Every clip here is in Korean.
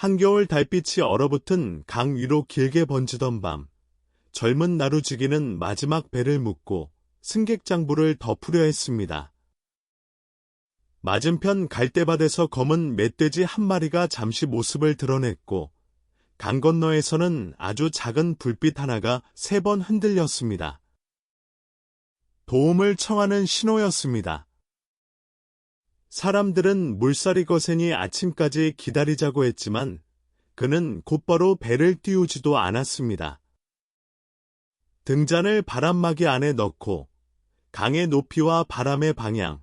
한겨울 달빛이 얼어붙은 강 위로 길게 번지던 밤, 젊은 나루지기는 마지막 배를 묻고 승객장부를 덮으려 했습니다. 맞은편 갈대밭에서 검은 멧돼지 한 마리가 잠시 모습을 드러냈고, 강 건너에서는 아주 작은 불빛 하나가 3번 흔들렸습니다. 도움을 청하는 신호였습니다. 사람들은 물살이 거세니 아침까지 기다리자고 했지만 그는 곧바로 배를 띄우지도 않았습니다. 등잔을 바람막이 안에 넣고 강의 높이와 바람의 방향,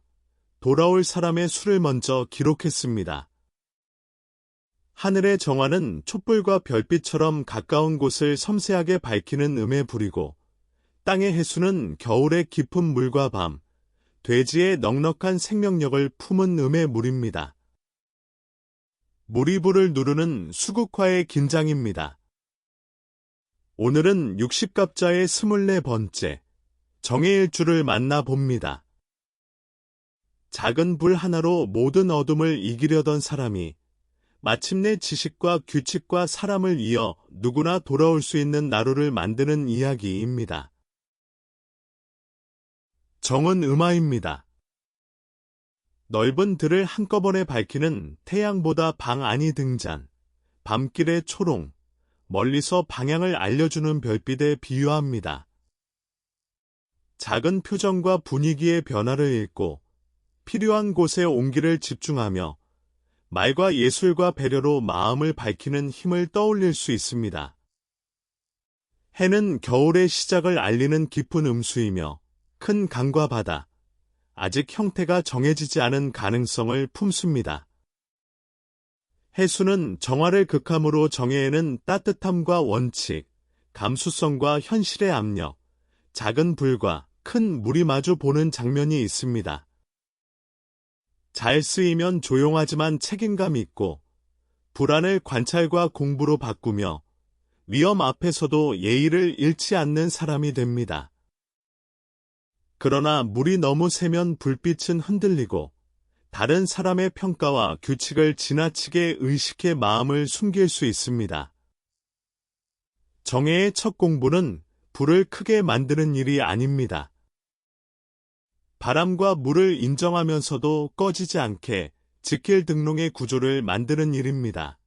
돌아올 사람의 수를 먼저 기록했습니다. 하늘의 정화는 촛불과 별빛처럼 가까운 곳을 섬세하게 밝히는 음에 불이고, 땅의 해수는 겨울의 깊은 물과 밤, 돼지의 넉넉한 생명력을 품은 음의 물입니다. 물이 불을 누르는 수국화의 긴장입니다. 오늘은 60갑자의 24번째, 정해일주를 만나봅니다. 작은 불 하나로 모든 어둠을 이기려던 사람이 마침내 지식과 규칙과 사람을 이어 누구나 돌아올 수 있는 나루를 만드는 이야기입니다. 정은 음화입니다. 넓은 들을 한꺼번에 밝히는 태양보다 방 안이 등잔, 밤길의 초롱, 멀리서 방향을 알려주는 별빛에 비유합니다. 작은 표정과 분위기의 변화를 읽고 필요한 곳에 온기를 집중하며 말과 예술과 배려로 마음을 밝히는 힘을 떠올릴 수 있습니다. 해는 겨울의 시작을 알리는 깊은 음수이며 큰 강과 바다, 아직 형태가 정해지지 않은 가능성을 품습니다. 해수는 정화를 극함으로 정해에는 따뜻함과 원칙, 감수성과 현실의 압력, 작은 불과 큰 물이 마주 보는 장면이 있습니다. 잘 쓰이면 조용하지만 책임감 있고, 불안을 관찰과 공부로 바꾸며 위험 앞에서도 예의를 잃지 않는 사람이 됩니다. 그러나 물이 너무 세면 불빛은 흔들리고 다른 사람의 평가와 규칙을 지나치게 의식해 마음을 숨길 수 있습니다. 정해의 첫 공부는 불을 크게 만드는 일이 아닙니다. 바람과 물을 인정하면서도 꺼지지 않게 지킬 등롱의 구조를 만드는 일입니다.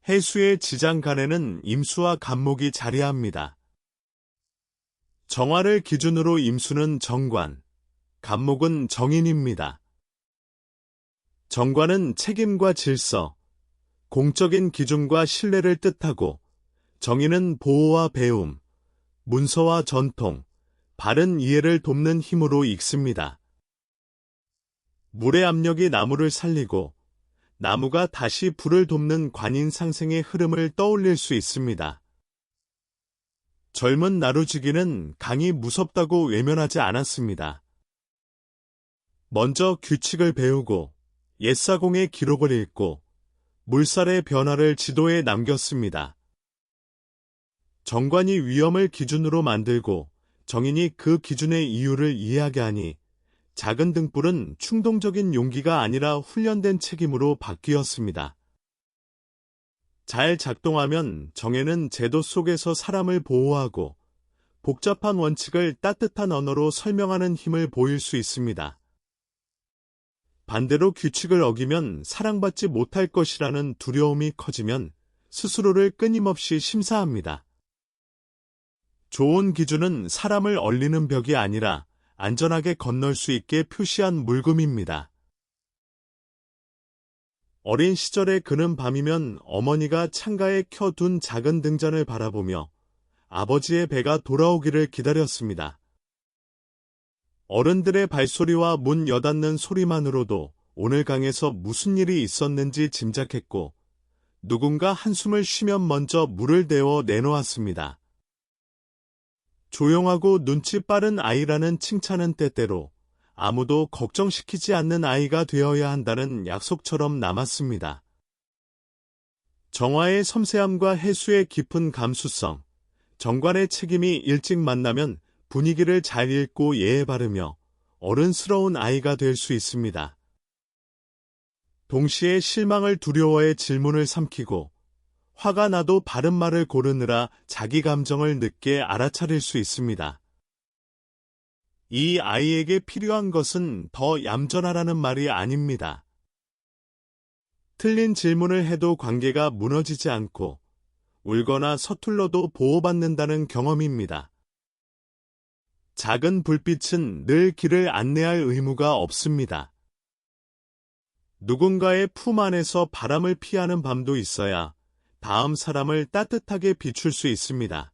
해수의 지장간에는 임수와 간목이 자리합니다. 정화를 기준으로 임수는 정관, 간목은 정인입니다. 정관은 책임과 질서, 공적인 기준과 신뢰를 뜻하고, 정인은 보호와 배움, 문서와 전통, 바른 이해를 돕는 힘으로 익습니다. 물의 압력이 나무를 살리고, 나무가 다시 불을 돕는 관인상생의 흐름을 떠올릴 수 있습니다. 젊은 나루지기는 강이 무섭다고 외면하지 않았습니다. 먼저 규칙을 배우고 옛사공의 기록을 읽고 물살의 변화를 지도에 남겼습니다. 정관이 위험을 기준으로 만들고 정인이 그 기준의 이유를 이해하게 하니 작은 등불은 충동적인 용기가 아니라 훈련된 책임으로 바뀌었습니다. 잘 작동하면 정해는 제도 속에서 사람을 보호하고 복잡한 원칙을 따뜻한 언어로 설명하는 힘을 보일 수 있습니다. 반대로 규칙을 어기면 사랑받지 못할 것이라는 두려움이 커지면 스스로를 끊임없이 심사합니다. 좋은 기준은 사람을 얼리는 벽이 아니라 안전하게 건널 수 있게 표시한 물금입니다. 어린 시절에 그는 밤이면 어머니가 창가에 켜둔 작은 등잔을 바라보며 아버지의 배가 돌아오기를 기다렸습니다. 어른들의 발소리와 문 여닫는 소리만으로도 오늘 강에서 무슨 일이 있었는지 짐작했고 누군가 한숨을 쉬면 먼저 물을 데워 내놓았습니다. 조용하고 눈치 빠른 아이라는 칭찬은 때때로 아무도 걱정시키지 않는 아이가 되어야 한다는 약속처럼 남았습니다. 정화의 섬세함과 해수의 깊은 감수성, 정관의 책임이 일찍 만나면 분위기를 잘 읽고 예에 바르며 어른스러운 아이가 될 수 있습니다. 동시에 실망을 두려워해 질문을 삼키고 화가 나도 바른 말을 고르느라 자기 감정을 늦게 알아차릴 수 있습니다. 이 아이에게 필요한 것은 더 얌전하라는 말이 아닙니다. 틀린 질문을 해도 관계가 무너지지 않고 울거나 서툴러도 보호받는다는 경험입니다. 작은 불빛은 늘 길을 안내할 의무가 없습니다. 누군가의 품 안에서 바람을 피하는 밤도 있어야 다음 사람을 따뜻하게 비출 수 있습니다.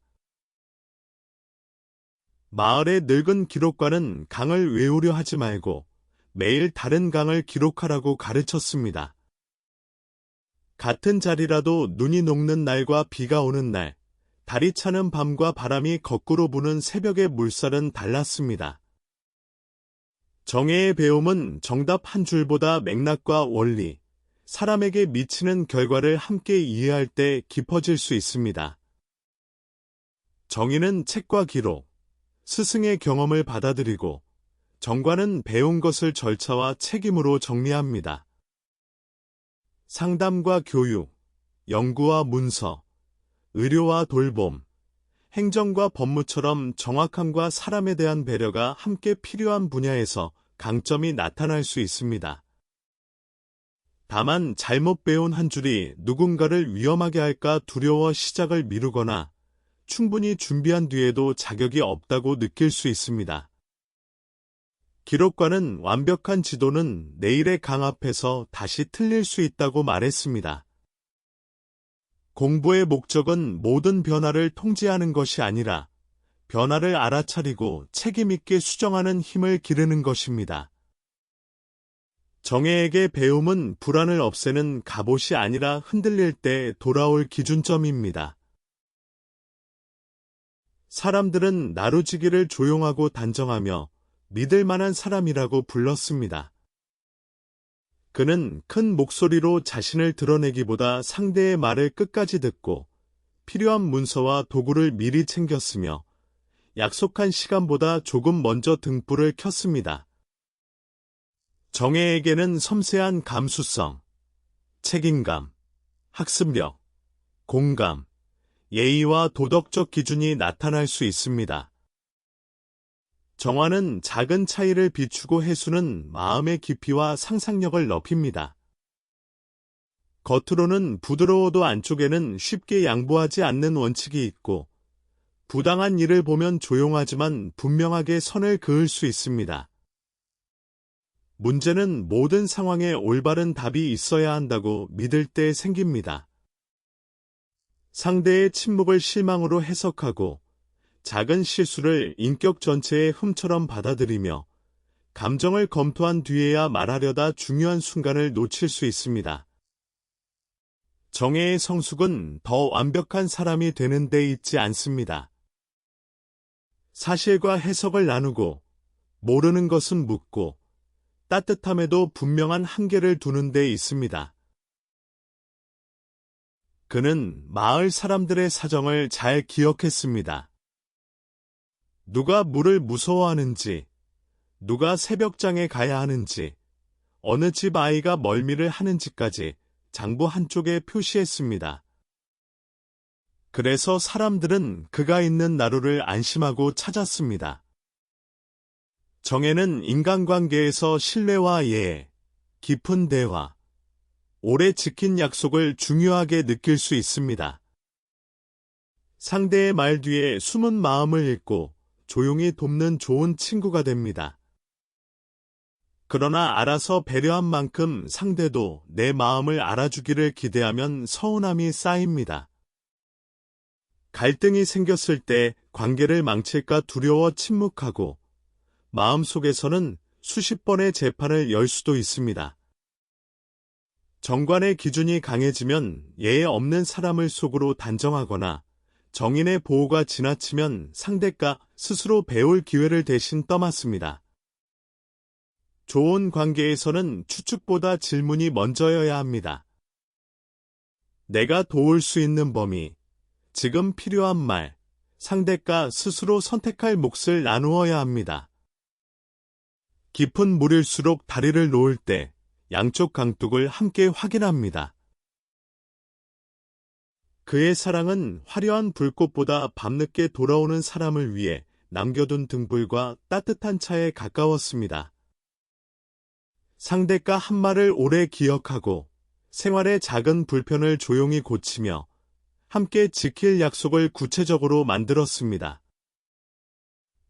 마을의 늙은 기록가는 강을 외우려 하지 말고 매일 다른 강을 기록하라고 가르쳤습니다. 같은 자리라도 눈이 녹는 날과 비가 오는 날, 달이 차는 밤과 바람이 거꾸로 부는 새벽의 물살은 달랐습니다. 정혜의 배움은 정답 한 줄보다 맥락과 원리, 사람에게 미치는 결과를 함께 이해할 때 깊어질 수 있습니다. 정의는 책과 기록, 스승의 경험을 받아들이고 정과는 배운 것을 절차와 책임으로 정리합니다. 상담과 교육, 연구와 문서, 의료와 돌봄, 행정과 법무처럼 정확함과 사람에 대한 배려가 함께 필요한 분야에서 강점이 나타날 수 있습니다. 다만 잘못 배운 한 줄이 누군가를 위험하게 할까 두려워 시작을 미루거나 충분히 준비한 뒤에도 자격이 없다고 느낄 수 있습니다. 기록가는 완벽한 지도는 내일의 강 앞에서 다시 틀릴 수 있다고 말했습니다. 공부의 목적은 모든 변화를 통제하는 것이 아니라 변화를 알아차리고 책임있게 수정하는 힘을 기르는 것입니다. 정혜에게 배움은 불안을 없애는 갑옷이 아니라 흔들릴 때 돌아올 기준점입니다. 사람들은 나루지기를 조용하고 단정하며 믿을 만한 사람이라고 불렀습니다. 그는 큰 목소리로 자신을 드러내기보다 상대의 말을 끝까지 듣고 필요한 문서와 도구를 미리 챙겼으며 약속한 시간보다 조금 먼저 등불을 켰습니다. 정혜에게는 섬세한 감수성, 책임감, 학습력, 공감, 예의와 도덕적 기준이 나타날 수 있습니다. 정화는 작은 차이를 비추고 해수는 마음의 깊이와 상상력을 넓힙니다. 겉으로는 부드러워도 안쪽에는 쉽게 양보하지 않는 원칙이 있고 부당한 일을 보면 조용하지만 분명하게 선을 그을 수 있습니다. 문제는 모든 상황에 올바른 답이 있어야 한다고 믿을 때 생깁니다. 상대의 침묵을 실망으로 해석하고 작은 실수를 인격 전체의 흠처럼 받아들이며 감정을 검토한 뒤에야 말하려다 중요한 순간을 놓칠 수 있습니다. 정혜의 성숙은 더 완벽한 사람이 되는 데 있지 않습니다. 사실과 해석을 나누고 모르는 것은 묻고 따뜻함에도 분명한 한계를 두는 데 있습니다. 그는 마을 사람들의 사정을 잘 기억했습니다. 누가 물을 무서워하는지, 누가 새벽장에 가야 하는지, 어느 집 아이가 멀미를 하는지까지 장부 한쪽에 표시했습니다. 그래서 사람들은 그가 있는 나루를 안심하고 찾았습니다. 정혜는 인간관계에서 신뢰와 예의, 깊은 대화, 오래 지킨 약속을 중요하게 느낄 수 있습니다. 상대의 말 뒤에 숨은 마음을 읽고 조용히 돕는 좋은 친구가 됩니다. 그러나 알아서 배려한 만큼 상대도 내 마음을 알아주기를 기대하면 서운함이 쌓입니다. 갈등이 생겼을 때 관계를 망칠까 두려워 침묵하고 마음속에서는 수십 번의 재판을 열 수도 있습니다. 정관의 기준이 강해지면 예의 없는 사람을 속으로 단정하거나 정인의 보호가 지나치면 상대가 스스로 배울 기회를 대신 떠맡습니다. 좋은 관계에서는 추측보다 질문이 먼저여야 합니다. 내가 도울 수 있는 범위, 지금 필요한 말, 상대가 스스로 선택할 몫을 나누어야 합니다. 깊은 물일수록 다리를 놓을 때 양쪽 강둑을 함께 확인합니다. 그의 사랑은 화려한 불꽃보다 밤늦게 돌아오는 사람을 위해 남겨둔 등불과 따뜻한 차에 가까웠습니다. 상대가 한 말을 오래 기억하고 생활의 작은 불편을 조용히 고치며 함께 지킬 약속을 구체적으로 만들었습니다.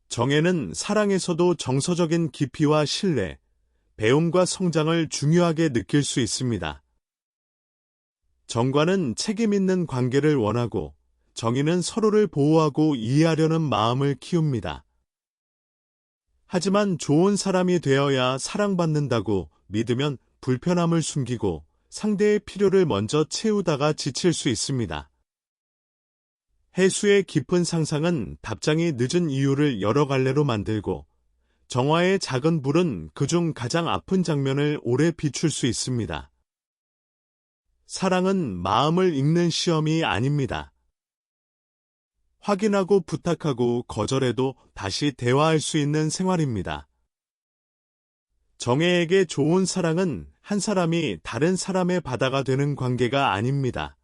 정혜는 사랑에서도 정서적인 깊이와 신뢰, 배움과 성장을 중요하게 느낄 수 있습니다. 정과는 책임 있는 관계를 원하고 정희는 서로를 보호하고 이해하려는 마음을 키웁니다. 하지만 좋은 사람이 되어야 사랑받는다고 믿으면 불편함을 숨기고 상대의 필요를 먼저 채우다가 지칠 수 있습니다. 해수의 깊은 상상은 답장이 늦은 이유를 여러 갈래로 만들고 정화의 작은 불은 그중 가장 아픈 장면을 오래 비출 수 있습니다. 사랑은 마음을 읽는 시험이 아닙니다. 확인하고 부탁하고 거절해도 다시 대화할 수 있는 생활입니다. 정혜에게 좋은 사랑은 한 사람이 다른 사람의 바다가 되는 관계가 아닙니다.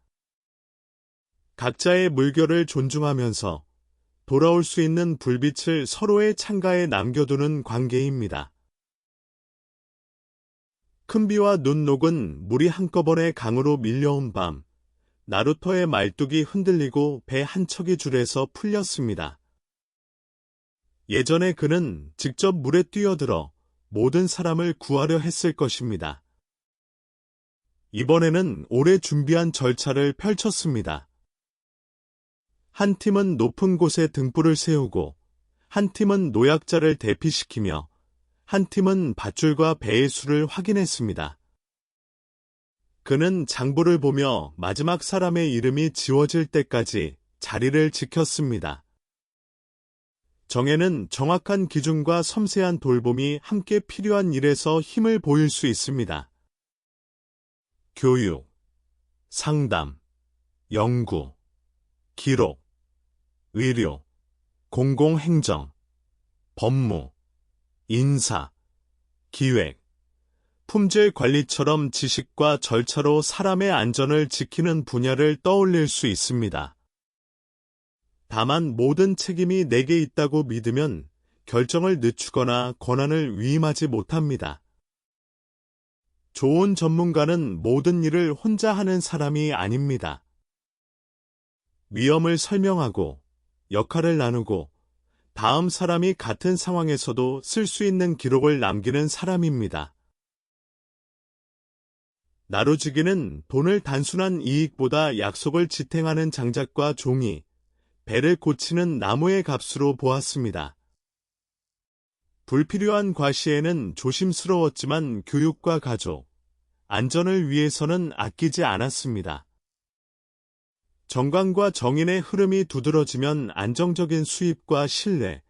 각자의 물결을 존중하면서 돌아올 수 있는 불빛을 서로의 창가에 남겨두는 관계입니다. 큰 비와 눈 녹은 물이 한꺼번에 강으로 밀려온 밤, 나루토의 말뚝이 흔들리고 배 한 척이 줄에서 풀렸습니다. 예전에 그는 직접 물에 뛰어들어 모든 사람을 구하려 했을 것입니다. 이번에는 오래 준비한 절차를 펼쳤습니다. 한 팀은 높은 곳에 등불을 세우고, 한 팀은 노약자를 대피시키며, 한 팀은 밧줄과 배의 수를 확인했습니다. 그는 장부를 보며 마지막 사람의 이름이 지워질 때까지 자리를 지켰습니다. 정혜는 정확한 기준과 섬세한 돌봄이 함께 필요한 일에서 힘을 보일 수 있습니다. 교육, 상담, 연구, 기록, 의료, 공공행정, 법무, 인사, 기획, 품질 관리처럼 지식과 절차로 사람의 안전을 지키는 분야를 떠올릴 수 있습니다. 다만 모든 책임이 내게 있다고 믿으면 결정을 늦추거나 권한을 위임하지 못합니다. 좋은 전문가는 모든 일을 혼자 하는 사람이 아닙니다. 위험을 설명하고 역할을 나누고 다음 사람이 같은 상황에서도 쓸 수 있는 기록을 남기는 사람입니다. 나루지기는 돈을 단순한 이익보다 약속을 지탱하는 장작과 종이, 배를 고치는 나무의 값으로 보았습니다. 불필요한 과시에는 조심스러웠지만 교육과 가족, 안전을 위해서는 아끼지 않았습니다. 정관과 정인의 흐름이 두드러지면 안정적인 수입과 신뢰,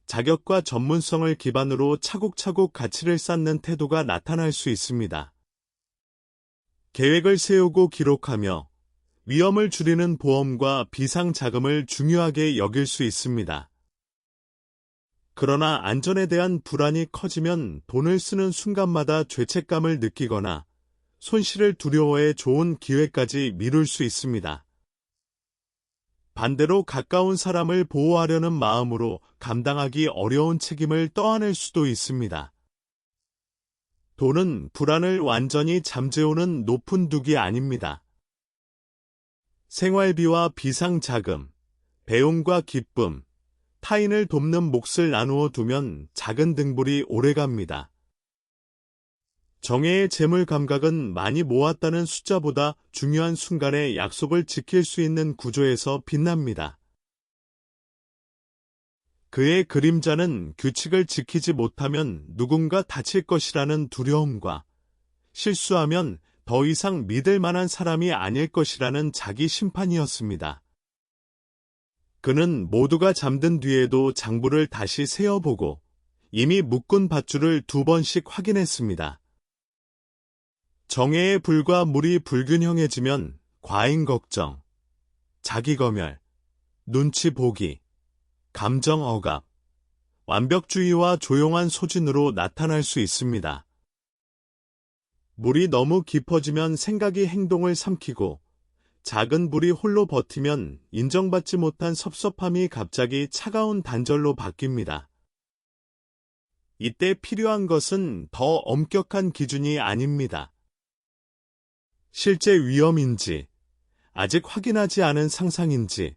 자격과 전문성을 기반으로 차곡차곡 가치를 쌓는 태도가 나타날 수 있습니다. 계획을 세우고 기록하며 위험을 줄이는 보험과 비상자금을 중요하게 여길 수 있습니다. 그러나 안전에 대한 불안이 커지면 돈을 쓰는 순간마다 죄책감을 느끼거나 손실을 두려워해 좋은 기회까지 미룰 수 있습니다. 반대로 가까운 사람을 보호하려는 마음으로 감당하기 어려운 책임을 떠안을 수도 있습니다. 돈은 불안을 완전히 잠재우는 높은 둑이 아닙니다. 생활비와 비상자금, 배움과 기쁨, 타인을 돕는 몫을 나누어 두면 작은 등불이 오래갑니다. 정혜의 재물 감각은 많이 모았다는 숫자보다 중요한 순간에 약속을 지킬 수 있는 구조에서 빛납니다. 그의 그림자는 규칙을 지키지 못하면 누군가 다칠 것이라는 두려움과 실수하면 더 이상 믿을 만한 사람이 아닐 것이라는 자기 심판이었습니다. 그는 모두가 잠든 뒤에도 장부를 다시 세어보고 이미 묶은 밧줄을 2번씩 확인했습니다. 정혜의 불과 물이 불균형해지면 과잉 걱정, 자기검열, 눈치 보기, 감정 억압, 완벽주의와 조용한 소진으로 나타날 수 있습니다. 물이 너무 깊어지면 생각이 행동을 삼키고 작은 불이 홀로 버티면 인정받지 못한 섭섭함이 갑자기 차가운 단절로 바뀝니다. 이때 필요한 것은 더 엄격한 기준이 아닙니다. 실제 위험인지, 아직 확인하지 않은 상상인지,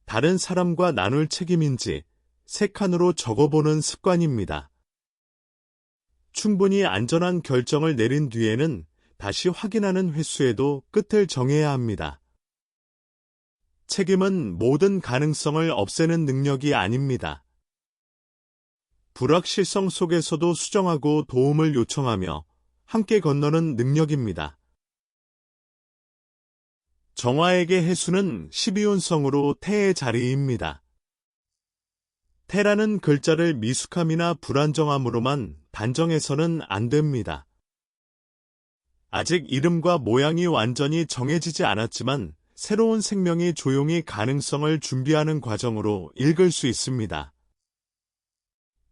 다른 사람과 나눌 책임인지 세 칸으로 적어보는 습관입니다. 충분히 안전한 결정을 내린 뒤에는 다시 확인하는 횟수에도 끝을 정해야 합니다. 책임은 모든 가능성을 없애는 능력이 아닙니다. 불확실성 속에서도 수정하고 도움을 요청하며 함께 건너는 능력입니다. 정화에게 해수는 12운성으로 태의 자리입니다. 태라는 글자를 미숙함이나 불안정함으로만 단정해서는 안 됩니다. 아직 이름과 모양이 완전히 정해지지 않았지만 새로운 생명이 조용히 가능성을 준비하는 과정으로 읽을 수 있습니다.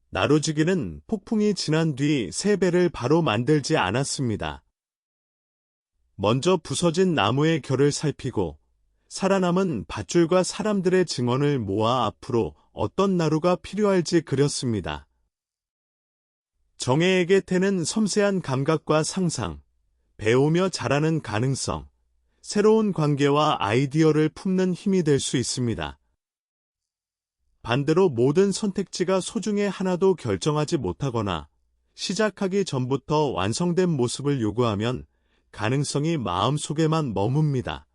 나루지기는 폭풍이 지난 뒤 새 배를 바로 만들지 않았습니다. 먼저 부서진 나무의 결을 살피고 살아남은 밧줄과 사람들의 증언을 모아 앞으로 어떤 나루가 필요할지 그렸습니다. 정해에게 태는 섬세한 감각과 상상, 배우며 자라는 가능성, 새로운 관계와 아이디어를 품는 힘이 될 수 있습니다. 반대로 모든 선택지가 소중해 하나도 결정하지 못하거나 시작하기 전부터 완성된 모습을 요구하면 가능성이 마음속에만 머뭅니다.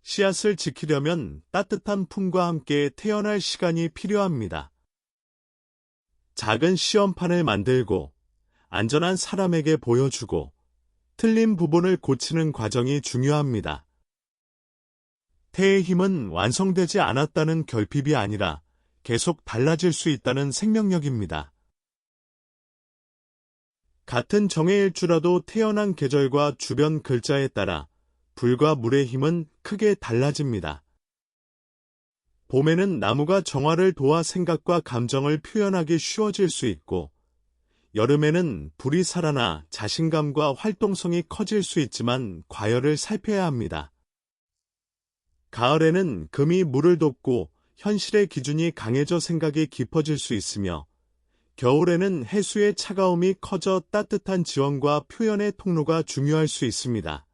씨앗을 지키려면 따뜻한 품과 함께 태어날 시간이 필요합니다. 작은 시험판을 만들고 안전한 사람에게 보여주고 틀린 부분을 고치는 과정이 중요합니다. 태의 힘은 완성되지 않았다는 결핍이 아니라 계속 달라질 수 있다는 생명력입니다. 같은 정해일주라도 태어난 계절과 주변 글자에 따라 불과 물의 힘은 크게 달라집니다. 봄에는 나무가 정화를 도와 생각과 감정을 표현하기 쉬워질 수 있고, 여름에는 불이 살아나 자신감과 활동성이 커질 수 있지만 과열을 살펴야 합니다. 가을에는 금이 물을 돕고 현실의 기준이 강해져 생각이 깊어질 수 있으며, 겨울에는 해수의 차가움이 커져 따뜻한 지원과 표현의 통로가 중요할 수 있습니다.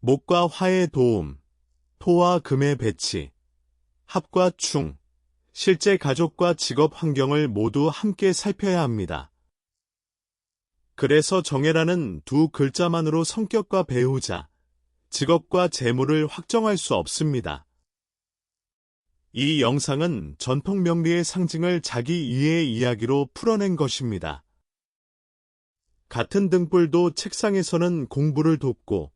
목과 화의 도움, 토와 금의 배치, 합과 충, 실제 가족과 직업 환경을 모두 함께 살펴야 합니다. 그래서 정해라는 두 글자만으로 성격과 배우자, 직업과 재물을 확정할 수 없습니다. 이 영상은 전통 명리의 상징을 자기 이해의 이야기로 풀어낸 것입니다. 같은 등불도 책상에서는 공부를 돕고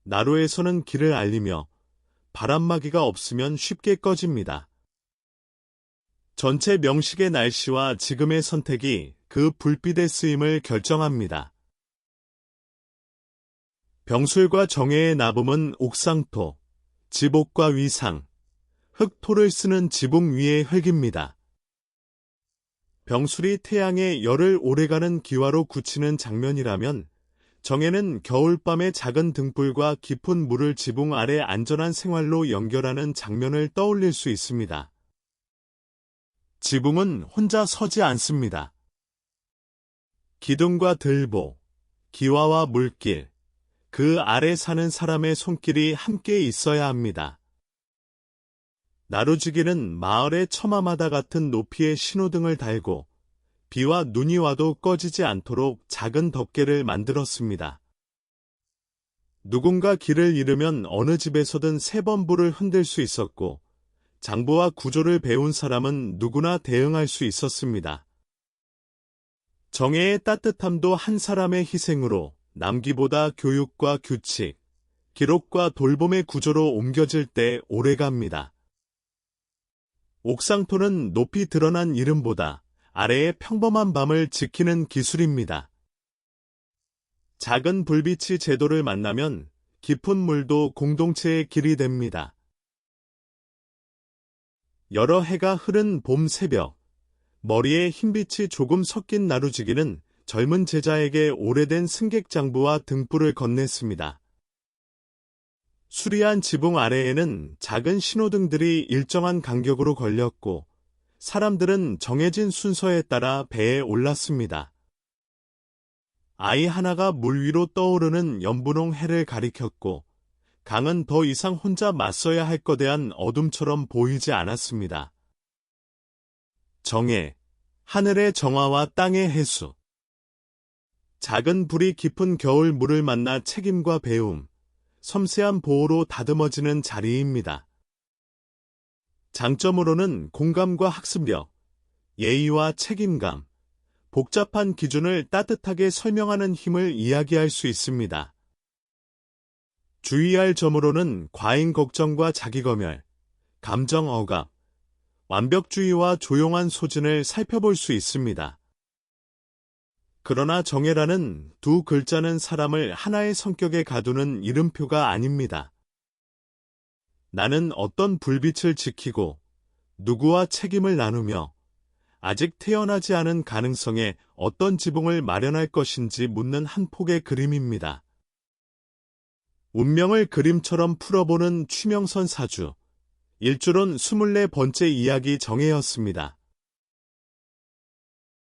나루에서는 길을 알리며 바람막이가 없으면 쉽게 꺼집니다. 전체 명식의 날씨와 지금의 선택이 그 불빛의 쓰임을 결정합니다. 병술과 정해의 나붐은 옥상토, 지복과 위상, 흙토를 쓰는 지붕 위의 흙입니다. 병술이 태양의 열을 오래가는 기와로 굳히는 장면이라면 정해는 겨울밤의 작은 등불과 깊은 물을 지붕 아래 안전한 생활로 연결하는 장면을 떠올릴 수 있습니다. 지붕은 혼자 서지 않습니다. 기둥과 들보, 기와와 물길, 그 아래 사는 사람의 손길이 함께 있어야 합니다. 나루지기는 마을의 처마마다 같은 높이의 신호등을 달고 비와 눈이 와도 꺼지지 않도록 작은 덮개를 만들었습니다. 누군가 길을 잃으면 어느 집에서든 3번 불을 흔들 수 있었고, 장보와 구조를 배운 사람은 누구나 대응할 수 있었습니다. 정해의 따뜻함도 한 사람의 희생으로 남기보다 교육과 규칙, 기록과 돌봄의 구조로 옮겨질 때 오래갑니다. 옥상토는 높이 드러난 이름보다 아래의 평범한 밤을 지키는 기술입니다. 작은 불빛이 제도를 만나면 깊은 물도 공동체의 길이 됩니다. 여러 해가 흐른 봄 새벽, 머리에 흰빛이 조금 섞인 나루지기는 젊은 제자에게 오래된 승객장부와 등불을 건넸습니다. 수리한 지붕 아래에는 작은 신호등들이 일정한 간격으로 걸렸고, 사람들은 정해진 순서에 따라 배에 올랐습니다. 아이 하나가 물 위로 떠오르는 연분홍 해를 가리켰고, 강은 더 이상 혼자 맞서야 할 거대한 어둠처럼 보이지 않았습니다. 정해, 하늘의 정화와 땅의 해수. 작은 불이 깊은 겨울 물을 만나 책임과 배움, 섬세한 보호로 다듬어지는 자리입니다. 장점으로는 공감과 학습력, 예의와 책임감, 복잡한 기준을 따뜻하게 설명하는 힘을 이야기할 수 있습니다. 주의할 점으로는 과잉 걱정과 자기검열, 감정 억압, 완벽주의와 조용한 소진을 살펴볼 수 있습니다. 그러나 정해라는 두 글자는 사람을 하나의 성격에 가두는 이름표가 아닙니다. 나는 어떤 불빛을 지키고 누구와 책임을 나누며 아직 태어나지 않은 가능성에 어떤 지붕을 마련할 것인지 묻는 한 폭의 그림입니다. 운명을 그림처럼 풀어보는 추명선 사주. 1주론 24번째 이야기 정해였습니다.